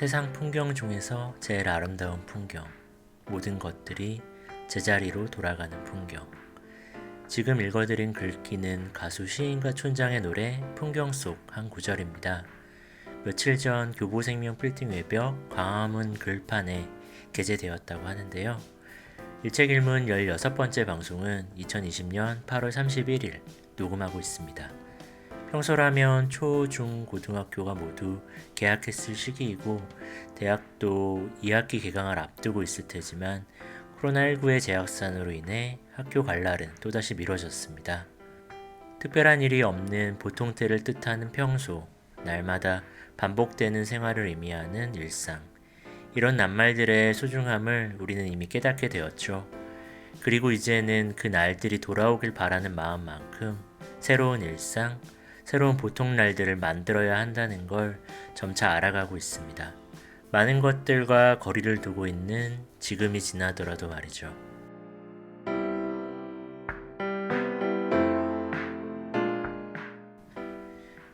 세상 풍경 중에서 제일 아름다운 풍경, 모든 것들이 제자리로 돌아가는 풍경. 지금 읽어드린 글귀는 가수 시인과 촌장의 노래 풍경 속 한 구절입니다. 며칠 전 교보생명 빌딩 외벽 광화문 글판에 게재되었다고 하는데요. 일책일문 16번째 방송은 2020년 8월 31일 녹음하고 있습니다. 평소라면 초, 중, 고등학교가 모두 개학했을 시기이고 대학도 2학기 개강을 앞두고 있을 테지만 코로나19의 재확산으로 인해 학교 갈 날은 또다시 미뤄졌습니다. 특별한 일이 없는 보통 때를 뜻하는 평소, 날마다 반복되는 생활을 의미하는 일상. 이런 낱말들의 소중함을 우리는 이미 깨닫게 되었죠. 그리고 이제는 그 날들이 돌아오길 바라는 마음만큼 새로운 일상, 새로운 보통 날들을 만들어야 한다는 걸 점차 알아가고 있습니다. 많은 것들과 거리를 두고 있는 지금이 지나더라도 말이죠.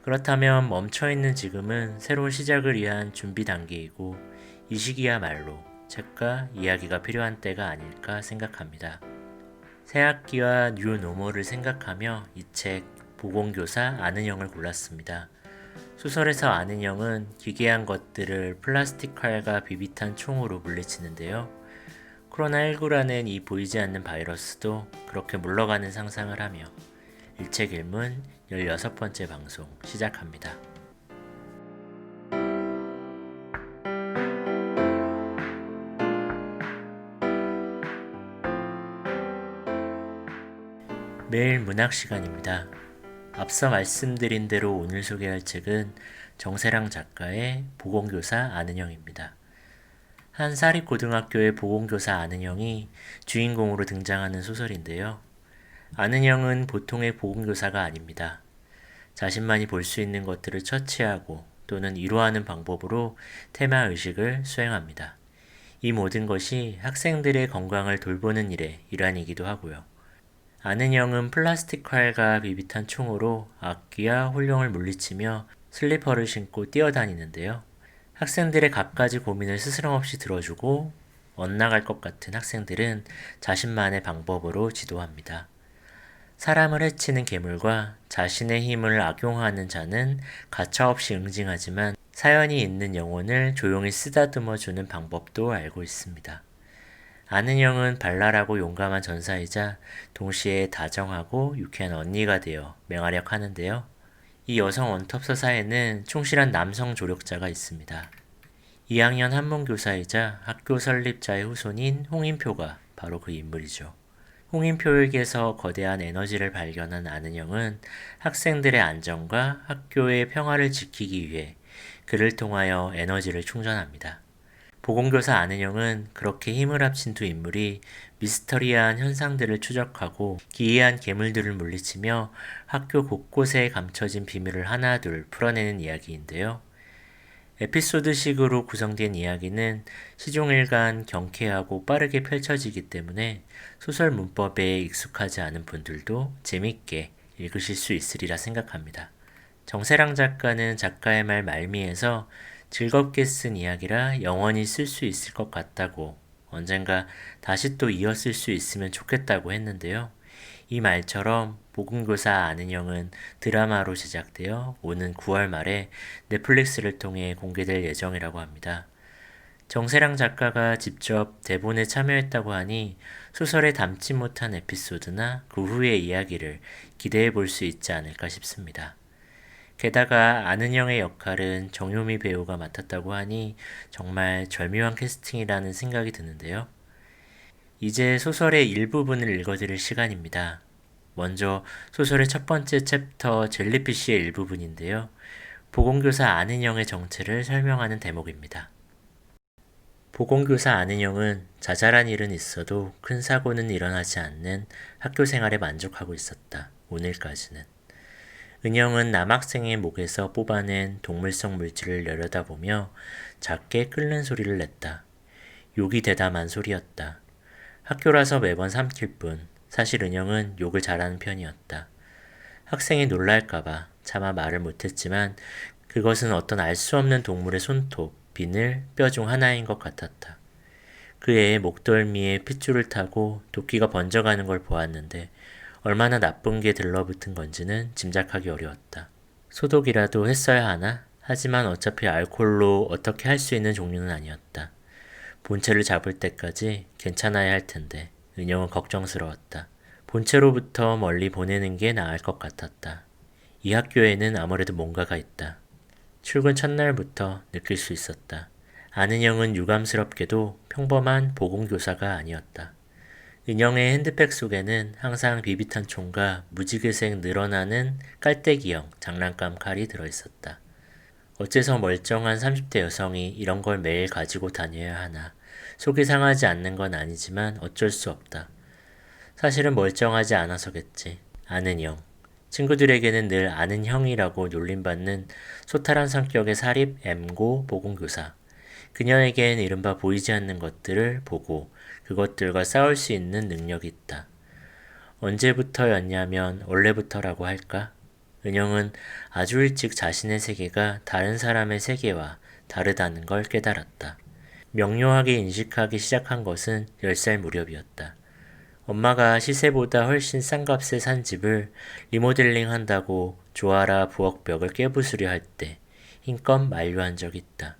그렇다면 멈춰있는 지금은 새로운 시작을 위한 준비 단계이고 이 시기야말로 책과 이야기가 필요한 때가 아닐까 생각합니다. 새학기와 뉴노멀을 생각하며 이 책 보건교사 아는 형을 골랐습니다. 소설에서 아는 형은 기괴한 것들을 플라스틱 칼과 비비탄 총으로 물리치는데요. 코로나19라는 이 보이지 않는 바이러스도 그렇게 물러가는 상상을 하며 일책일문 16번째 방송 시작합니다. 매일 문학 시간입니다. 앞서 말씀드린 대로 오늘 소개할 책은 정세랑 작가의 보건교사 아는 형입니다. 한 사립고등학교의 보건교사 아는 형이 주인공으로 등장하는 소설인데요. 아는 형은 보통의 보건교사가 아닙니다. 자신만이 볼 수 있는 것들을 처치하고 또는 이루어하는 방법으로 테마의식을 수행합니다. 이 모든 것이 학생들의 건강을 돌보는 일의 일환이기도 하고요. 아는 형은 플라스틱 활과 비비탄 총으로 악귀와 혼령을 물리치며 슬리퍼를 신고 뛰어다니는데요. 학생들의 갖가지 고민을 스스럼없이 들어주고 엇나갈 것 같은 학생들은 자신만의 방법으로 지도합니다. 사람을 해치는 괴물과 자신의 힘을 악용하는 자는 가차없이 응징하지만 사연이 있는 영혼을 조용히 쓰다듬어주는 방법도 알고 있습니다. 아는 형은 발랄하고 용감한 전사이자 동시에 다정하고 유쾌한 언니가 되어 맹활약하는데요. 이 여성 원톱서사에는 충실한 남성 조력자가 있습니다. 2학년 한문교사이자 학교 설립자의 후손인 홍인표가 바로 그 인물이죠. 홍인표에게서 거대한 에너지를 발견한 아는 형은 학생들의 안전과 학교의 평화를 지키기 위해 그를 통하여 에너지를 충전합니다. 보건교사 아는 형은 그렇게 힘을 합친 두 인물이 미스터리한 현상들을 추적하고 기이한 괴물들을 물리치며 학교 곳곳에 감춰진 비밀을 하나둘 풀어내는 이야기인데요. 에피소드식으로 구성된 이야기는 시종일관 경쾌하고 빠르게 펼쳐지기 때문에 소설 문법에 익숙하지 않은 분들도 재밌게 읽으실 수 있으리라 생각합니다. 정세랑 작가는 작가의 말 말미에서 즐겁게 쓴 이야기라 영원히 쓸 수 있을 것 같다고 언젠가 다시 또 이어 쓸 수 있으면 좋겠다고 했는데요. 이 말처럼 보건교사 아는 형은 드라마로 제작되어 오는 9월 말에 넷플릭스를 통해 공개될 예정이라고 합니다. 정세랑 작가가 직접 대본에 참여했다고 하니 소설에 담지 못한 에피소드나 그 후의 이야기를 기대해 볼 수 있지 않을까 싶습니다. 게다가 아는 형의 역할은 정요미 배우가 맡았다고 하니 정말 절묘한 캐스팅이라는 생각이 드는데요. 이제 소설의 일부분을 읽어드릴 시간입니다. 먼저 소설의 첫 번째 챕터 젤리피쉬의 일부분인데요. 보건교사 아는 형의 정체를 설명하는 대목입니다. 보건교사 아는 형은 자잘한 일은 있어도 큰 사고는 일어나지 않는 학교 생활에 만족하고 있었다. 오늘까지는. 은영은 남학생의 목에서 뽑아낸 동물성 물질을 내려다보며 작게 끓는 소리를 냈다. 욕이 대담한 소리였다. 학교라서 매번 삼킬 뿐 사실 은영은 욕을 잘하는 편이었다. 학생이 놀랄까봐 차마 말을 못했지만 그것은 어떤 알 수 없는 동물의 손톱, 비늘, 뼈 중 하나인 것 같았다. 그 애의 목덜미에 핏줄을 타고 도끼가 번져가는 걸 보았는데 얼마나 나쁜 게 들러붙은 건지는 짐작하기 어려웠다. 소독이라도 했어야 하나? 하지만 어차피 알코올로 어떻게 할 수 있는 종류는 아니었다. 본체를 잡을 때까지 괜찮아야 할 텐데 은영은 걱정스러웠다. 본체로부터 멀리 보내는 게 나을 것 같았다. 이 학교에는 아무래도 뭔가가 있다. 출근 첫날부터 느낄 수 있었다. 안은영은 유감스럽게도 평범한 보건교사가 아니었다. 은영의 핸드백 속에는 항상 비비탄 총과 무지개색 늘어나는 깔때기형 장난감 칼이 들어있었다. 어째서 멀쩡한 30대 여성이 이런 걸 매일 가지고 다녀야 하나. 속이 상하지 않는 건 아니지만 어쩔 수 없다. 사실은 멀쩡하지 않아서겠지. 아는 형. 친구들에게는 늘 아는 형이라고 놀림받는 소탈한 성격의 사립 M고 보건교사. 그녀에겐 이른바 보이지 않는 것들을 보고 그것들과 싸울 수 있는 능력이 있다. 언제부터였냐면 원래부터라고 할까? 은영은 아주 일찍 자신의 세계가 다른 사람의 세계와 다르다는 걸 깨달았다. 명료하게 인식하기 시작한 것은 10살 무렵이었다. 엄마가 시세보다 훨씬 싼 값에 산 집을 리모델링 한다고 조아라 부엌벽을 깨부수려 할 때 힘껏 만류한 적이 있다.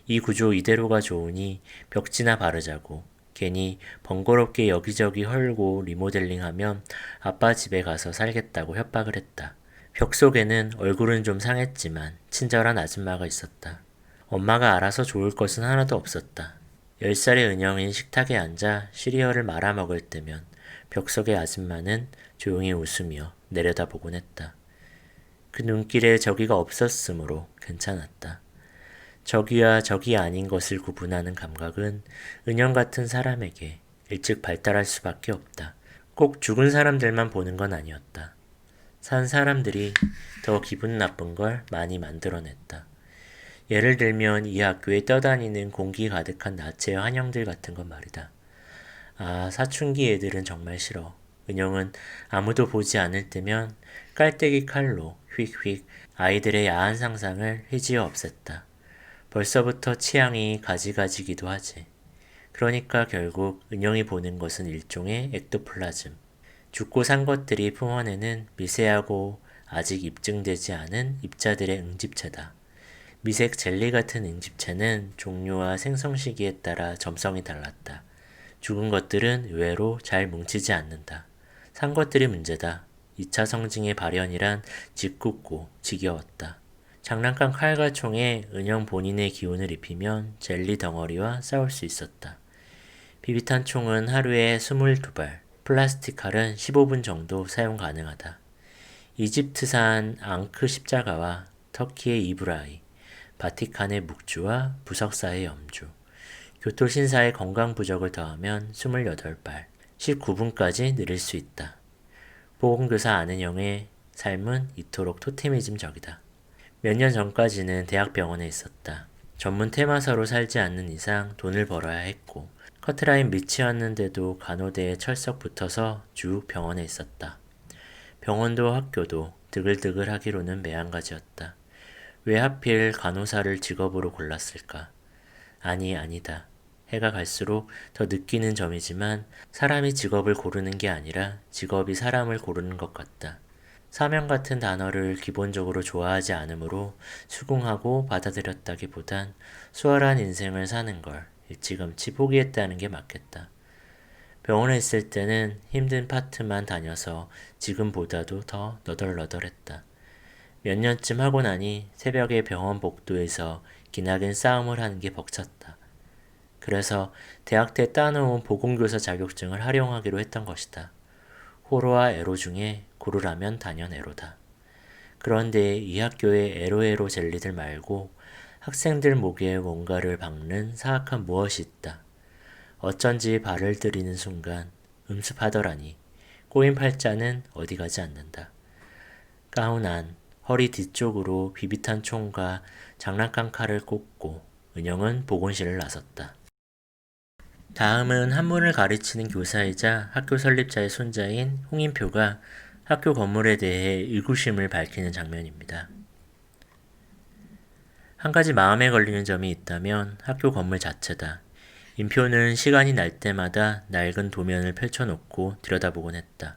이 구조 이대로가 좋으니 벽지나 바르자고 괜히 번거롭게 여기저기 헐고 리모델링하면 아빠 집에 가서 살겠다고 협박을 했다. 벽 속에는 얼굴은 좀 상했지만 친절한 아줌마가 있었다. 엄마가 알아서 좋을 것은 하나도 없었다. 10살의 은영이 식탁에 앉아 시리얼을 말아먹을 때면 벽 속의 아줌마는 조용히 웃으며 내려다보곤 했다. 그 눈길에 저기가 없었으므로 괜찮았다. 저기와 저기 아닌 것을 구분하는 감각은 은영 같은 사람에게 일찍 발달할 수밖에 없다. 꼭 죽은 사람들만 보는 건 아니었다. 산 사람들이 더 기분 나쁜 걸 많이 만들어냈다. 예를 들면 이 학교에 떠다니는 공기 가득한 나체의 환영들 같은 건 말이다. 아, 사춘기 애들은 정말 싫어. 은영은 아무도 보지 않을 때면 깔때기 칼로 휙휙 아이들의 야한 상상을 휘지어 없앴다. 벌써부터 취향이 가지가지기도 하지. 그러니까 결국 은영이 보는 것은 일종의 액토플라즘. 죽고 산 것들이 품어내는 미세하고 아직 입증되지 않은 입자들의 응집체다. 미색 젤리 같은 응집체는 종류와 생성 시기에 따라 점성이 달랐다. 죽은 것들은 의외로 잘 뭉치지 않는다. 산 것들이 문제다. 2차 성징의 발현이란 짓궂고 지겨웠다. 장난감 칼과 총에 은영 본인의 기운을 입히면 젤리 덩어리와 싸울 수 있었다. 비비탄 총은 하루에 22발, 플라스틱 칼은 15분 정도 사용 가능하다. 이집트산 앙크 십자가와 터키의 이브라이, 바티칸의 묵주와 부석사의 염주, 교토신사의 건강부적을 더하면 28발, 19분까지 느릴 수 있다. 보건교사 안은영의 삶은 이토록 토테미즘적이다. 몇 년 전까지는 대학병원에 있었다. 전문 테마사로 살지 않는 이상 돈을 벌어야 했고 커트라인 밑이었는데도 간호대에 철썩 붙어서 쭉 병원에 있었다. 병원도 학교도 드글드글 하기로는 매한가지였다. 왜 하필 간호사를 직업으로 골랐을까? 아니다. 해가 갈수록 더 느끼는 점이지만 사람이 직업을 고르는 게 아니라 직업이 사람을 고르는 것 같다. 사명 같은 단어를 기본적으로 좋아하지 않으므로 수긍하고 받아들였다기보단 수월한 인생을 사는 걸 일찌감치 포기했다는 게 맞겠다. 병원에 있을 때는 힘든 파트만 다녀서 지금보다도 더 너덜너덜했다. 몇 년쯤 하고 나니 새벽에 병원 복도에서 기나긴 싸움을 하는 게 벅찼다. 그래서 대학 때 따놓은 보건교사 자격증을 활용하기로 했던 것이다. 호로와 에로 중에 고르라면 단연 에로다. 그런데 이 학교의 에로에로 젤리들 말고 학생들 목에 뭔가를 박는 사악한 무엇이 있다. 어쩐지 발을 들이는 순간 음습하더라니. 꼬인 팔자는 어디 가지 않는다. 가운 안, 허리 뒤쪽으로 비비탄 총과 장난감 칼을 꽂고 은영은 보건실을 나섰다. 다음은 한문을 가르치는 교사이자 학교 설립자의 손자인 홍인표가 학교 건물에 대해 의구심을 밝히는 장면입니다. 한 가지 마음에 걸리는 점이 있다면 학교 건물 자체다. 인표는 시간이 날 때마다 낡은 도면을 펼쳐놓고 들여다보곤 했다.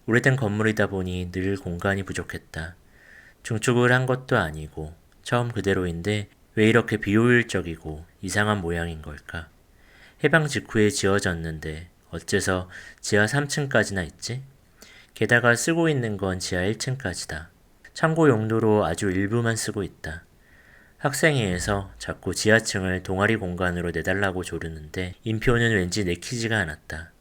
오래된 건물이다 보니 늘 공간이 부족했다. 중축을 한 것도 아니고 처음 그대로인데 왜 이렇게 비효율적이고 이상한 모양인 걸까? 해방 직후에 지어졌는데 어째서 지하 3층까지나 있지? 게다가 쓰고 있는 건 지하 1층까지다. 참고 용도로 아주 일부만 쓰고 있다. 학생회에서 자꾸 지하층을 동아리 공간으로 내달라고 조르는데 인표는 왠지 내키지가 않았다.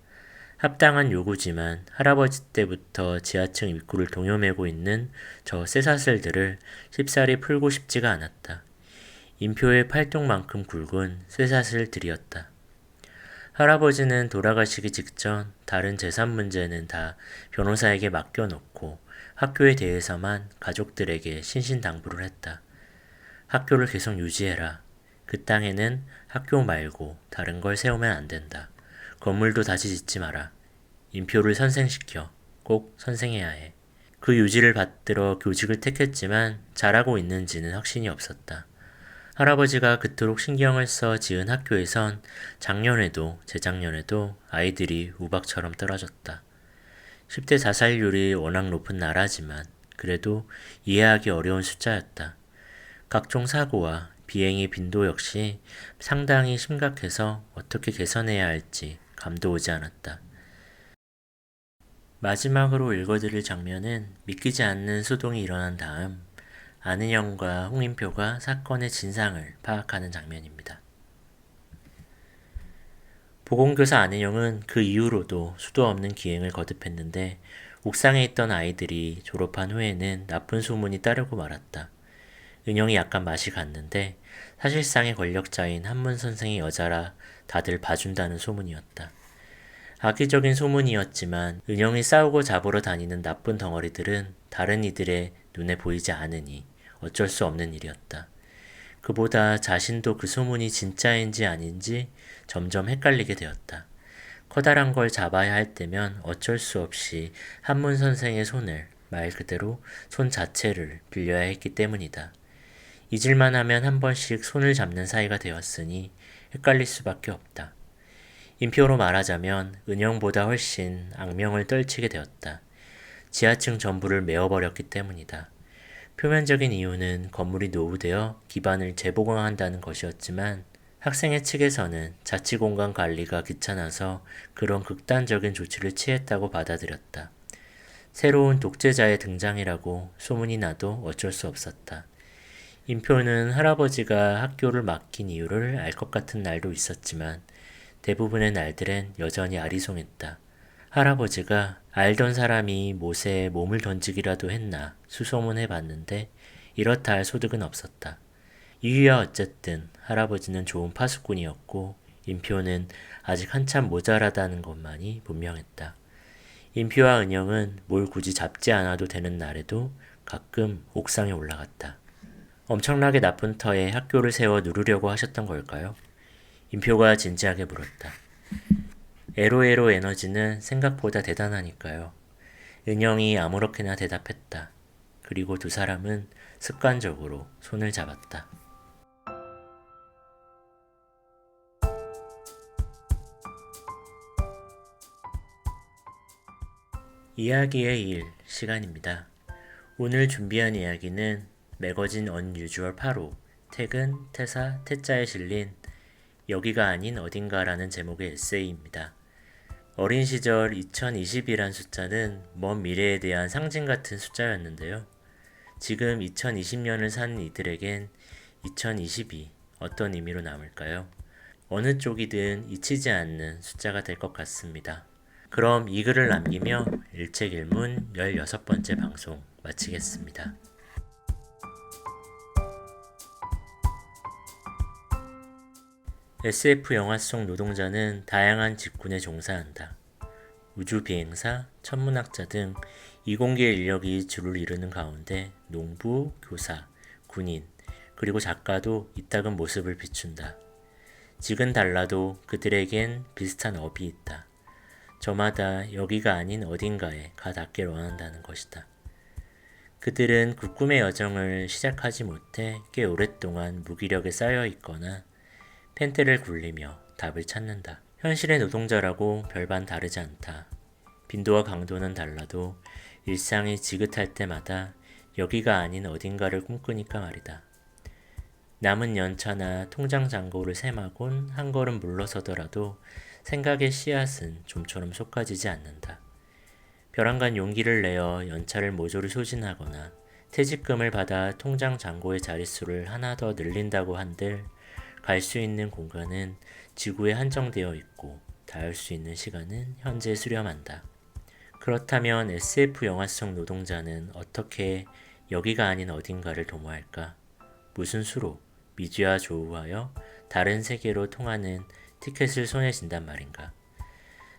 합당한 요구지만 할아버지 때부터 지하층 입구를 동여매고 있는 저 쇠사슬들을 쉽사리 풀고 싶지가 않았다. 인표의 팔뚝만큼 굵은 쇠사슬들이었다. 할아버지는 돌아가시기 직전 다른 재산 문제는 다 변호사에게 맡겨놓고 학교에 대해서만 가족들에게 신신당부를 했다. 학교를 계속 유지해라. 그 땅에는 학교 말고 다른 걸 세우면 안 된다. 건물도 다시 짓지 마라. 인표를 선생시켜. 꼭 선생해야 해. 그 유지를 받들어 교직을 택했지만 잘하고 있는지는 확신이 없었다. 할아버지가 그토록 신경을 써 지은 학교에선 작년에도 재작년에도 아이들이 우박처럼 떨어졌다. 10대 자살률이 워낙 높은 나라지만 그래도 이해하기 어려운 숫자였다. 각종 사고와 비행의 빈도 역시 상당히 심각해서 어떻게 개선해야 할지 감도 오지 않았다. 마지막으로 읽어드릴 장면은 믿기지 않는 소동이 일어난 다음 안은영과 홍인표가 사건의 진상을 파악하는 장면입니다. 보건교사 안은영은 그 이후로도 수도 없는 기행을 거듭했는데 옥상에 있던 아이들이 졸업한 후에는 나쁜 소문이 따르고 말았다. 은영이 약간 맛이 갔는데 사실상의 권력자인 한문 선생의 여자라 다들 봐준다는 소문이었다. 악의적인 소문이었지만 은영이 싸우고 잡으러 다니는 나쁜 덩어리들은 다른 이들의 눈에 보이지 않으니 어쩔 수 없는 일이었다. 그보다 자신도 그 소문이 진짜인지 아닌지 점점 헷갈리게 되었다. 커다란 걸 잡아야 할 때면 어쩔 수 없이 한문 선생의 손을, 말 그대로 손 자체를 빌려야 했기 때문이다. 잊을만 하면 한 번씩 손을 잡는 사이가 되었으니 헷갈릴 수밖에 없다. 인표로 말하자면 은영보다 훨씬 악명을 떨치게 되었다. 지하층 전부를 메워버렸기 때문이다. 표면적인 이유는 건물이 노후되어 기반을 재보강한다는 것이었지만 학생회 측에서는 자치공간 관리가 귀찮아서 그런 극단적인 조치를 취했다고 받아들였다. 새로운 독재자의 등장이라고 소문이 나도 어쩔 수 없었다. 인표는 할아버지가 학교를 맡긴 이유를 알 것 같은 날도 있었지만 대부분의 날들엔 여전히 아리송했다. 할아버지가 알던 사람이 못에 몸을 던지기라도 했나 수소문해봤는데 이렇다 할 소득은 없었다. 이유야 어쨌든 할아버지는 좋은 파수꾼이었고 인표는 아직 한참 모자라다는 것만이 분명했다. 인표와 은영은 뭘 굳이 잡지 않아도 되는 날에도 가끔 옥상에 올라갔다. 엄청나게 나쁜 터에 학교를 세워 누르려고 하셨던 걸까요? 인표가 진지하게 물었다. 에로에로 에너지는 생각보다 대단하니까요. 은영이 아무렇게나 대답했다. 그리고 두 사람은 습관적으로 손을 잡았다. 이야기의 일 시간입니다. 오늘 준비한 이야기는 매거진 언유주얼 8호 퇴근, 퇴사, 퇴짜에 실린 여기가 아닌 어딘가라는 제목의 에세이입니다. 어린 시절 2020이란 숫자는 먼 미래에 대한 상징 같은 숫자였는데요. 지금 2020년을 산 이들에겐 2020이 어떤 의미로 남을까요? 어느 쪽이든 잊히지 않는 숫자가 될 것 같습니다. 그럼 이 글을 남기며 일책일문 16번째 방송 마치겠습니다. SF 영화 속 노동자는 다양한 직군에 종사한다. 우주비행사, 천문학자 등 이공계 인력이 주를 이루는 가운데 농부, 교사, 군인, 그리고 작가도 이따금 모습을 비춘다. 직은 달라도 그들에겐 비슷한 업이 있다. 저마다 여기가 아닌 어딘가에 가 닿길 원한다는 것이다. 그들은 그 꿈의 여정을 시작하지 못해 꽤 오랫동안 무기력에 쌓여 있거나 펜트를 굴리며 답을 찾는다. 현실의 노동자라고 별반 다르지 않다. 빈도와 강도는 달라도 일상이 지긋할 때마다 여기가 아닌 어딘가를 꿈꾸니까 말이다. 남은 연차나 통장 잔고를 셈하곤 한 걸음 물러서더라도 생각의 씨앗은 좀처럼 솟아지지 않는다. 벼랑간 용기를 내어 연차를 모조리 소진하거나 퇴직금을 받아 통장 잔고의 자릿수를 하나 더 늘린다고 한들 갈 수 있는 공간은 지구에 한정되어 있고 닿을 수 있는 시간은 현재 수렴한다. 그렇다면 SF 영화 속 노동자는 어떻게 여기가 아닌 어딘가를 도모할까? 무슨 수로 미지와 조우하여 다른 세계로 통하는 티켓을 손에 쥔단 말인가?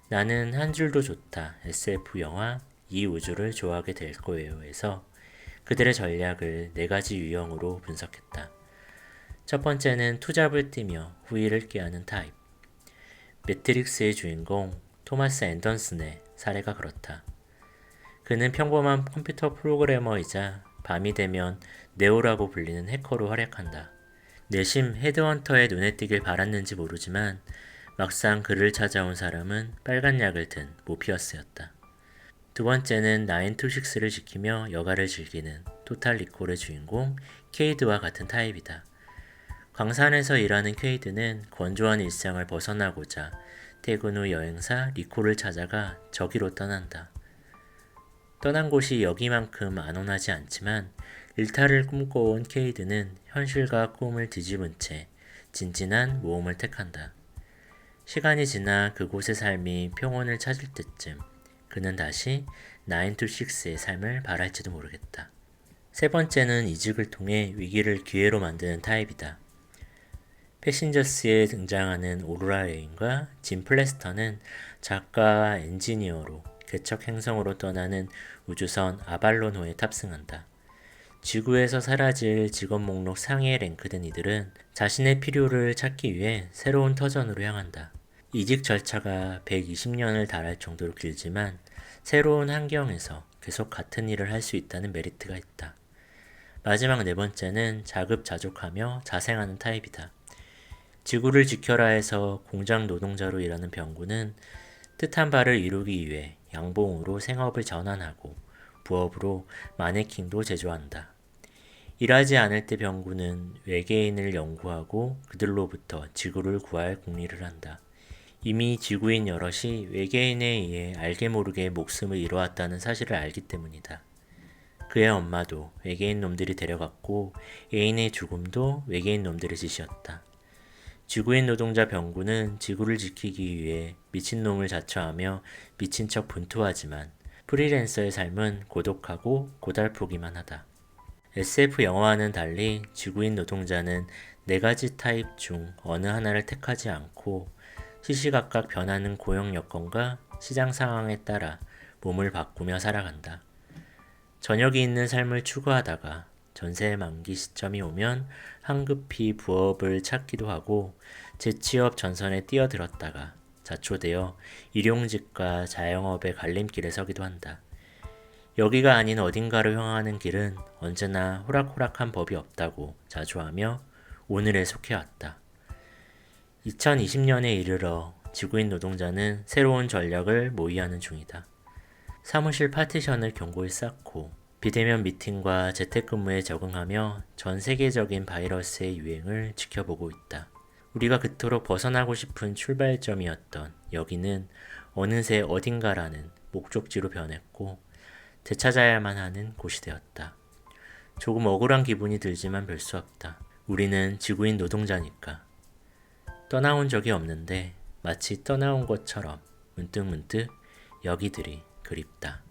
나는 한 줄도 좋다. SF 영화 이 우주를 좋아하게 될 거예요에서 그들의 전략을 네 가지 유형으로 분석했다. 첫 번째는 투잡을 뛰며 후일을 꾀하는 타입. 매트릭스의 주인공 토마스 앤더슨의 사례가 그렇다. 그는 평범한 컴퓨터 프로그래머이자 밤이 되면 네오라고 불리는 해커로 활약한다. 내심 헤드헌터의 눈에 띄길 바랐는지 모르지만 막상 그를 찾아온 사람은 빨간 약을 든 모피어스였다. 두 번째는 9to6를 지키며 여가를 즐기는 토탈 리콜의 주인공 케이드와 같은 타입이다. 광산에서 일하는 케이드는 건조한 일상을 벗어나고자 퇴근 후 여행사 리콜을 찾아가 저기로 떠난다. 떠난 곳이 여기만큼 안온하지 않지만 일탈을 꿈꿔온 케이드는 현실과 꿈을 뒤집은 채 진진한 모험을 택한다. 시간이 지나 그곳의 삶이 평온을 찾을 때쯤 그는 다시 9to6의 삶을 바랄지도 모르겠다. 세 번째는 이직을 통해 위기를 기회로 만드는 타입이다. 패신저스에 등장하는 오로라 레인과 짐 플래스터는 작가와 엔지니어로 개척 행성으로 떠나는 우주선 아발론호에 탑승한다. 지구에서 사라질 직업 목록 상위에 랭크된 이들은 자신의 필요를 찾기 위해 새로운 터전으로 향한다. 이직 절차가 120년을 달할 정도로 길지만 새로운 환경에서 계속 같은 일을 할 수 있다는 메리트가 있다. 마지막 네 번째는 자급자족하며 자생하는 타입이다. 지구를 지켜라 해서 공장 노동자로 일하는 병구는 뜻한 바를 이루기 위해 양봉으로 생업을 전환하고 부업으로 마네킹도 제조한다. 일하지 않을 때 병구는 외계인을 연구하고 그들로부터 지구를 구할 궁리를 한다. 이미 지구인 여럿이 외계인에 의해 알게 모르게 목숨을 잃어왔다는 사실을 알기 때문이다. 그의 엄마도 외계인 놈들이 데려갔고 애인의 죽음도 외계인 놈들의 짓이었다. 지구인 노동자 병구는 지구를 지키기 위해 미친놈을 자처하며 미친 척 분투하지만 프리랜서의 삶은 고독하고 고달프기만 하다. SF 영화와는 달리 지구인 노동자는 네 가지 타입 중 어느 하나를 택하지 않고 시시각각 변하는 고용 여건과 시장 상황에 따라 몸을 바꾸며 살아간다. 저녁이 있는 삶을 추구하다가 전세 만기 시점이 오면 황급히 부업을 찾기도 하고 재취업 전선에 뛰어들었다가 자초되어 일용직과 자영업의 갈림길에 서기도 한다. 여기가 아닌 어딘가로 향하는 길은 언제나 호락호락한 법이 없다고 자주하며 오늘에 속해왔다. 2020년에 이르러 지구인 노동자는 새로운 전략을 모의하는 중이다. 사무실 파티션을 견고히 쌓고 비대면 미팅과 재택근무에 적응하며 전 세계적인 바이러스의 유행을 지켜보고 있다. 우리가 그토록 벗어나고 싶은 출발점이었던 여기는 어느새 어딘가라는 목적지로 변했고 되찾아야만 하는 곳이 되었다. 조금 억울한 기분이 들지만 별 수 없다. 우리는 지구인 노동자니까. 떠나온 적이 없는데 마치 떠나온 것처럼 문득문득 여기들이 그립다.